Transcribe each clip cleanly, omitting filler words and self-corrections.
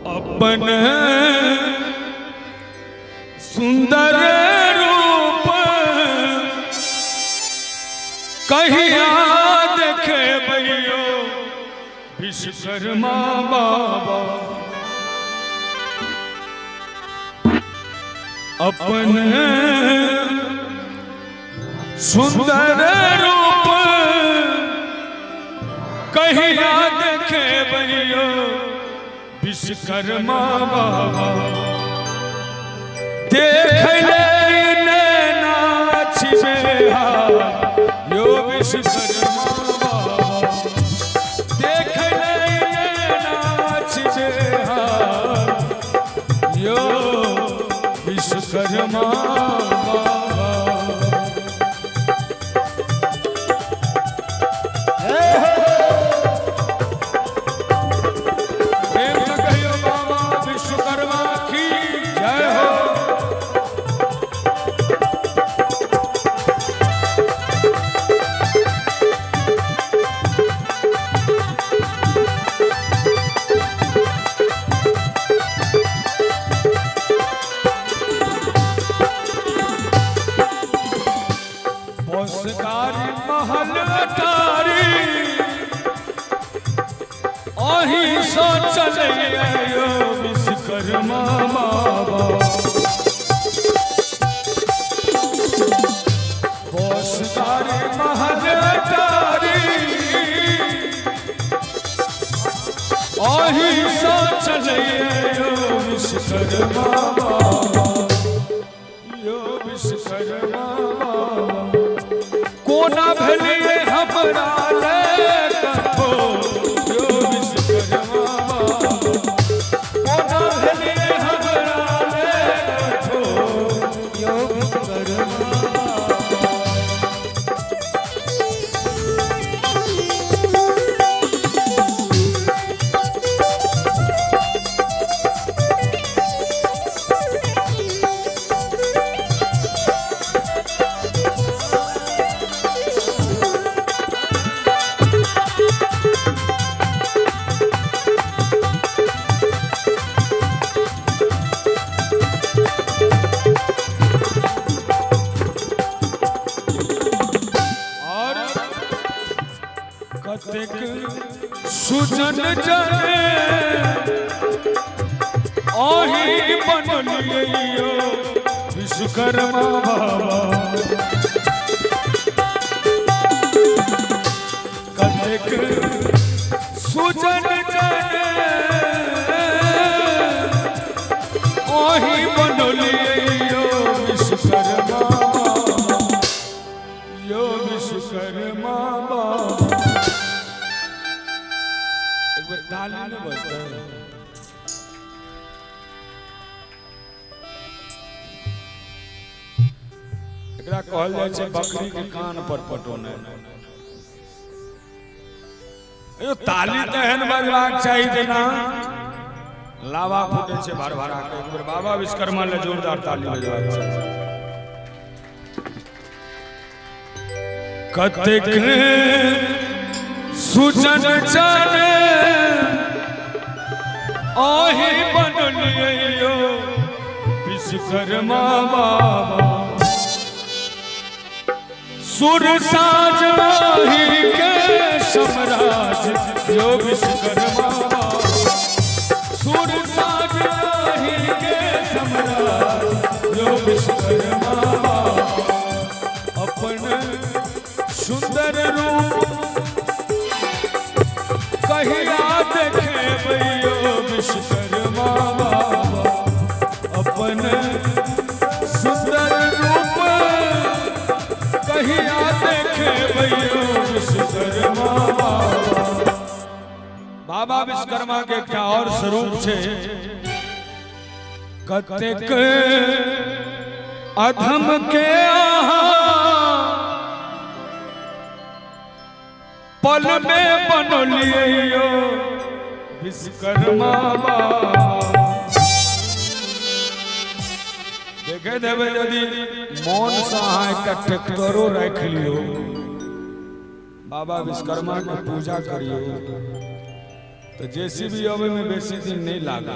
अपन सुंदर रूप कहिया देखे भैयो विश्वकर्मा बाबा। अपन सुंदर रूप कहिया देखे भैयो विश्वकर्मा बाबा। देख ले नाच यो विश्वकर्मा बाबा। देख ले नाच यो विश्वकर्मा बाबा। महल अटारी अही सो चले विश्वकर्मा बाबा। बोसदारी महल अटारी अही सो चले विश्वकर्मा बाबा। यो विश्वकर्मा बाबा कोना भले हमरा ले कथो यो विश्वकर्मा बाबा। कोना भले हमरा ले कथो यो विश्वकर्मा सुजन जने ओही बनलियो विश्वकर्मा बाबा। कतेक सुजन जने ओही बनलियो विश्वकर्मा बाबा। यो विश्वकर्मा बाबा। ताली न बजता एकरा कहल जाय छै बकरी के कान पर पटोने। यो ताली त एहन बजबाक चाही जेना लावा फूटे छै भर भरा के। एक बेर बाबा विश्वकर्मा ले जोरदार ताली बजबाक चाही। कतेक सुजन जाने ओही बनलियो विश्वकर्मा बाबा। सुर साज ओही के समराज यो विश्वकर्मा बाबा। सुर साज ओही के समराज यो विश्वकर्मा बाबा। अपन सुंदर रूप कहिया देखे भैयो विश्वकर्मा बाबा। अपन सुंदर रूप कहिया देखे भैयो विश्वकर्मा बाबा। बाबा विश्वकर्मा के क्या और स्वरूप छे। कतेक अधम के आहा पल में बनलियो विश्वकर्मा बाबा। देखे देवे यदि मन से अहाँ एक ट्रैक्टरो रख लियो बाबा विश्वकर्मा के पूजा करियो तो जेसीबी अबे में बेसी दिन नहीं लागा।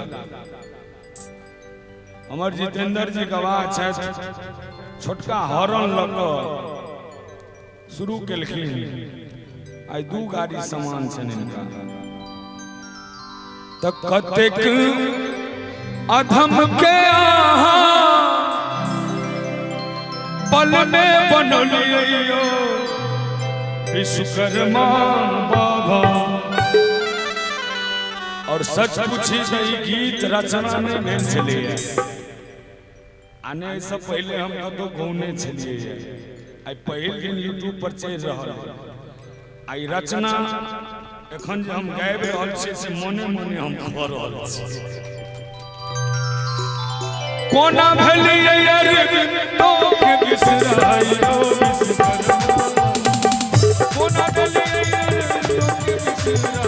हमार जितेंद्र जी गवाह है छोटका हॉर्न लग शुरू केलखिन आई 2 गाड़ी सामान छन इनका त कतेक अधम के आहा पल में बनलियो विश्वकर्मा बाबा। और सच पूछी गई गीत रचना में भेल चले आने से पहले हम तो गौने छलिए आई पहल दिन यूट्यूब पर चल रहा आई रचना एखन जे हम गाबि रहल छी से मने मने हम कर रहल छी। कोना भेलिए अरविंदो के बिसराइयो विश्वकर्मा कोना भेलिए अरविंदो के बिसराइयो